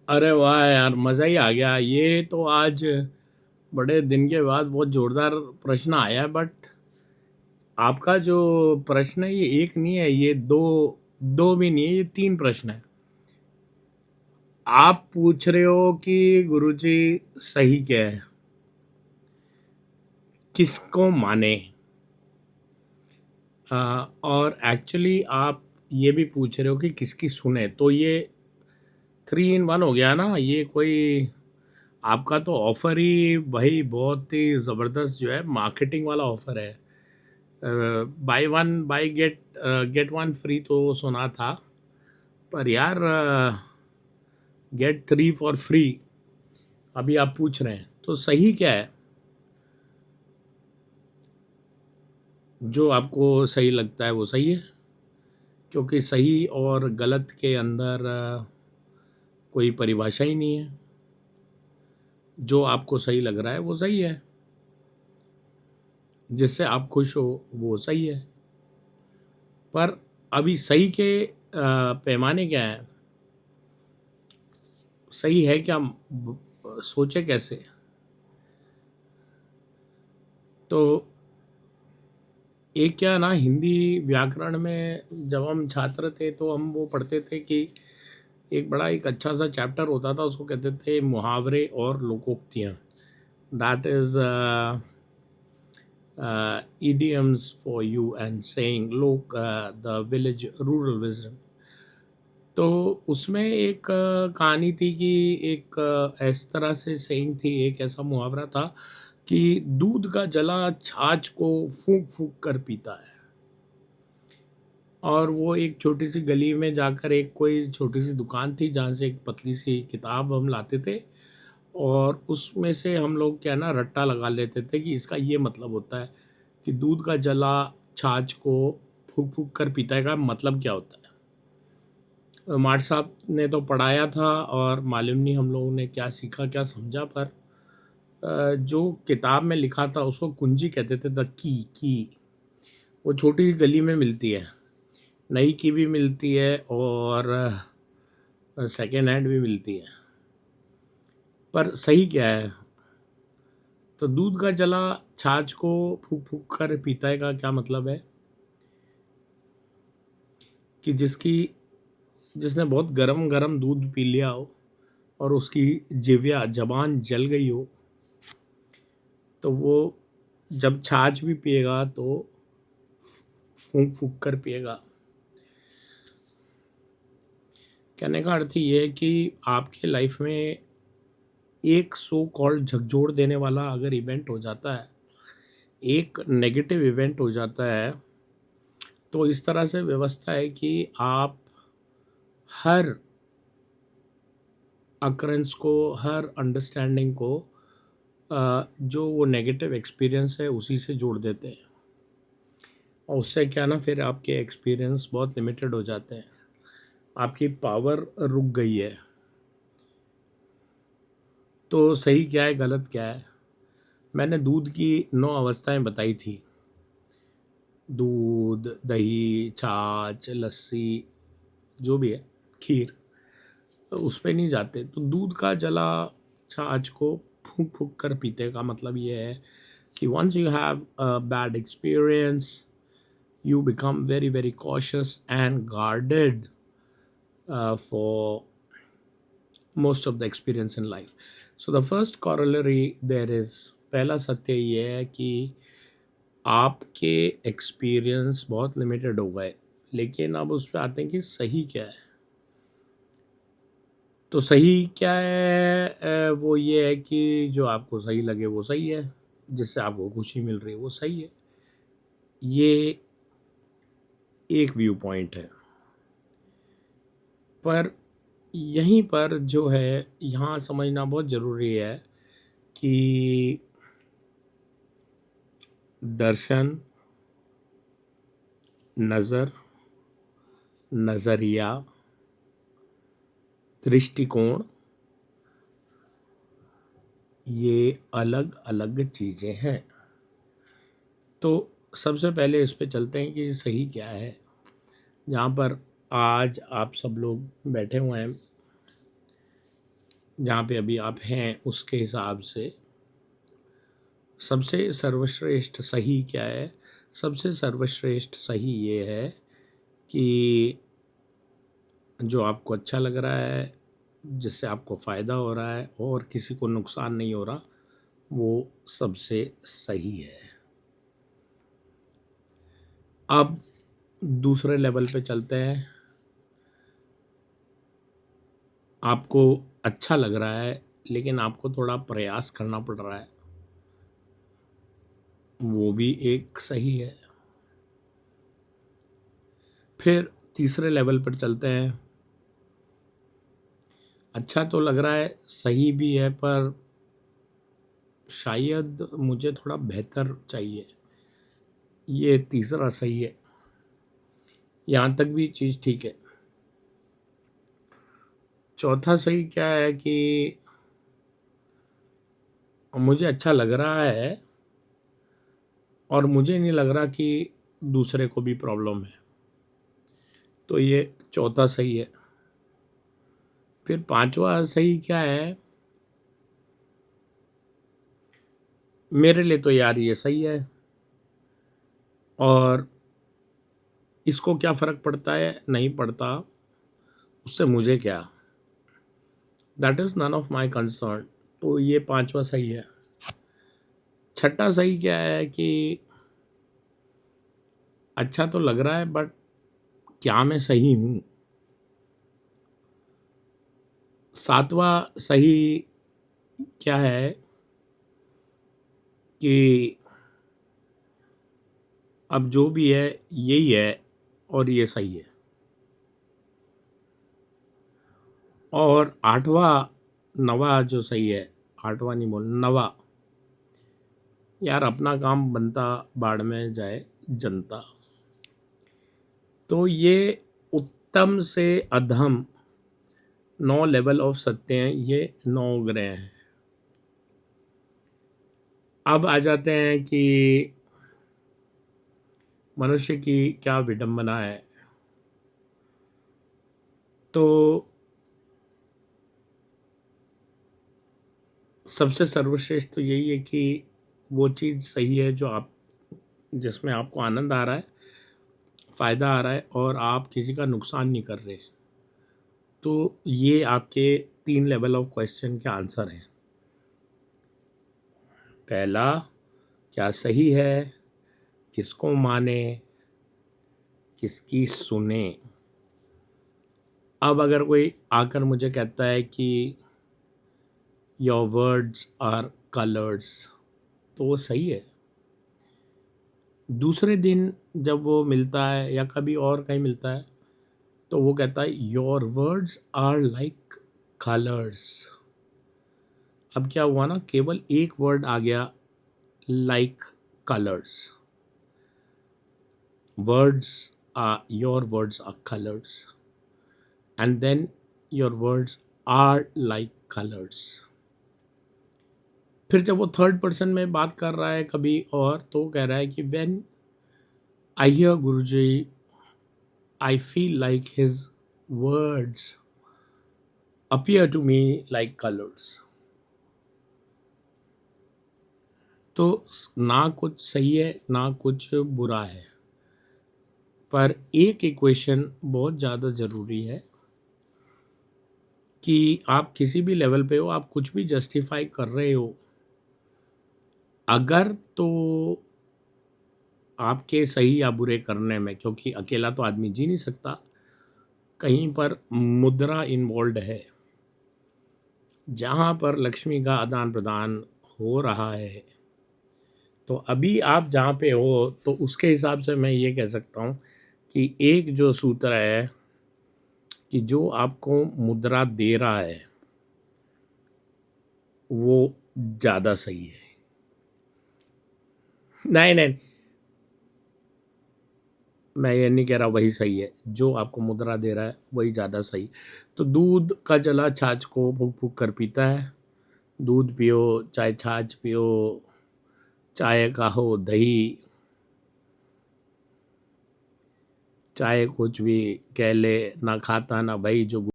अरे वाह यार, मज़ा ही आ गया। ये तो आज बड़े दिन के बाद बहुत ज़ोरदार प्रश्न आया है। बट आपका जो प्रश्न है ये एक नहीं है, ये दो दो भी नहीं है, ये तीन प्रश्न है। आप पूछ रहे हो कि गुरुजी सही क्या है, किसको माने। और एक्चुअली आप ये भी पूछ रहे हो कि किसकी सुने। तो ये 3 in 1 हो गया ना। ये कोई आपका तो ऑफर ही भाई बहुत ही ज़बरदस्त जो है, मार्केटिंग वाला ऑफर है। By one by get one free तो सुना था, पर यार गेट थ्री फॉर फ्री अभी आप पूछ रहे हैं। तो सही क्या है, जो आपको सही लगता है वो सही है, क्योंकि सही और गलत के अंदर कोई परिभाषा ही नहीं है। जो आपको सही लग रहा है वो सही है, जिससे आप खुश हो वो सही है। पर अभी सही के पैमाने क्या है, सही है क्या, सोचे कैसे। तो एक क्या ना, हिंदी व्याकरण में जब हम छात्र थे तो हम वो पढ़ते थे कि एक अच्छा सा चैप्टर होता था, उसको कहते थे मुहावरे और लोकोक्तियाँ। That is idioms for you and saying लोक द विलेज रूरल विजडम। तो उसमें एक कहानी थी कि एक इस तरह से सेइंग थी, एक ऐसा मुहावरा था कि दूध का जला छाछ को फूंक फूंक कर पीता है। और वो एक छोटी सी गली में जाकर एक कोई छोटी सी दुकान थी जहाँ से एक पतली सी किताब हम लाते थे, और उसमें से हम लोग क्या ना रट्टा लगा लेते थे कि इसका ये मतलब होता है कि दूध का जला छाछ को फूंक फूंक कर पीता है का मतलब क्या होता है। मार साहब ने तो पढ़ाया था और मालूम नहीं हम लोगों ने क्या सीखा क्या समझा, पर जो किताब में लिखा था उसको कुंजी कहते थे, द की। वो छोटी गली में मिलती है, नई की भी मिलती है और सेकेंड हैंड भी मिलती है। पर सही क्या है, तो दूध का जला छाछ को फूक फूक कर पीता है का क्या मतलब है कि जिसने बहुत गरम गरम दूध पी लिया हो और उसकी जिव्या जबान जल गई हो, तो वो जब छाछ भी पिएगा तो फूंक फूंक कर पिएगा। कहने का अर्थ ये है कि आपके लाइफ में एक सो कॉल्ड झकझोर देने वाला अगर इवेंट हो जाता है, एक नेगेटिव इवेंट हो जाता है, तो इस तरह से व्यवस्था है कि आप हर अकरेंस को, हर अंडरस्टैंडिंग को जो वो नेगेटिव एक्सपीरियंस है उसी से जोड़ देते हैं। और उससे क्या ना, फिर आपके एक्सपीरियंस बहुत लिमिटेड हो जाते हैं, आपकी पावर रुक गई है। तो सही क्या है गलत क्या है, मैंने दूध की 9 अवस्थाएं बताई थी। दूध, दही, छाछ, लस्सी, जो भी है, खीर, तो उस पर नहीं जाते। तो दूध का जला छाछ को फूंक फूंक कर पीते का मतलब ये है कि once you have a bad experience, you become very very cautious and guarded for most of the experience in life. So the first corollary there is, पहला सत्य ये है कि आपके एक्सपीरियंस बहुत लिमिटेड हो गए। लेकिन अब उस पर आते हैं कि सही क्या है। तो सही क्या है, वो ये है कि जो आपको सही लगे वो सही है, जिससे आपको खुशी मिल रही है वो सही है। ये एक व्यू पॉइंट है। पर यहीं पर जो है, यहाँ समझना बहुत ज़रूरी है कि दर्शन, नज़र, नज़रिया, दृष्टिकोण, ये अलग अलग चीज़ें हैं। तो सबसे पहले इस पे चलते हैं कि सही क्या है। जहाँ पर आज आप सब लोग बैठे हुए हैं, जहाँ पे अभी आप हैं उसके हिसाब से सबसे सर्वश्रेष्ठ सही क्या है? सबसे सर्वश्रेष्ठ सही ये है कि जो आपको अच्छा लग रहा है, जिससे आपको फ़ायदा हो रहा है और किसी को नुकसान नहीं हो रहा, वो सबसे सही है। अब दूसरे लेवल पे चलते हैं। आपको अच्छा लग रहा है, लेकिन आपको थोड़ा प्रयास करना पड़ रहा है, वो भी एक सही है। फिर तीसरे लेवल पर चलते हैं। अच्छा तो लग रहा है, सही भी है, पर शायद मुझे थोड़ा बेहतर चाहिए, ये तीसरा सही है। यहाँ तक भी चीज़ ठीक है। चौथा सही क्या है कि मुझे अच्छा लग रहा है और मुझे नहीं लग रहा कि दूसरे को भी प्रॉब्लम है, तो ये चौथा सही है। फिर पांचवा सही क्या है? मेरे लिए तो यार ये सही है, और इसको क्या फ़र्क पड़ता है, नहीं पड़ता, उससे मुझे क्या, that is none of my concern. तो ये पांचवा सही है। छठा सही क्या है कि अच्छा तो लग रहा है, बट क्या मैं सही हूँ? सातवां सही क्या है कि अब जो भी है यही है और ये सही है। और आठवां, नवा जो सही है, आठवां नहीं बोल, नवा, यार अपना काम बनता बाढ़ में जाए जनता। तो ये उत्तम से अधम 9 लेवल ऑफ सत्य हैं, ये 9 ग्रह हैं। अब आ जाते हैं कि मनुष्य की क्या विडंबना है। तो सबसे सर्वश्रेष्ठ तो यही है कि वो चीज़ सही है जो आप, जिसमें आपको आनंद आ रहा है, फ़ायदा आ रहा है और आप किसी का नुकसान नहीं कर रहे। तो ये आपके 3 लेवल ऑफ क्वेश्चन के आंसर हैं। पहला, क्या सही है, किसको माने, किसकी सुने। अब अगर कोई आकर मुझे कहता है कि योर वर्ड्स आर कलर्स, तो वो सही है। दूसरे दिन जब वो मिलता है या कभी और कहीं मिलता है, तो वो कहता है your words are like colours. अब क्या हुआ ना, केवल एक वर्ड आ गया, like colours. Words are, your words are colours, and then your words are like colours. फिर जब वो थर्ड पर्सन में बात कर रहा है कभी और, तो कह रहा है कि when I hear Guruji I feel like his words appear to me like colours. तो ना कुछ सही है ना कुछ बुरा है, पर एक इक्वेशन बहुत ज़्यादा ज़रूरी है कि आप किसी भी लेवल पे हो, आप कुछ भी जस्टिफाई कर रहे हो, अगर तो आपके सही या बुरे करने में, क्योंकि अकेला तो आदमी जी नहीं सकता, कहीं पर मुद्रा इन्वॉल्व है, जहाँ पर लक्ष्मी का आदान प्रदान हो रहा है। तो अभी आप जहाँ पे हो, तो उसके हिसाब से मैं ये कह सकता हूँ कि एक जो सूत्र है कि जो आपको मुद्रा दे रहा है वो ज़्यादा सही है। नहीं नहीं, मैं ये नहीं कह रहा वही सही है, जो आपको मुद्रा दे रहा है वही ज़्यादा सही। तो दूध का जला छाछ को फूक फूक कर पीता है। दूध पियो चाहे छाछ पियो, चाहे का हो दही, चाहे कुछ भी कह ले, ना खाता ना भाई जो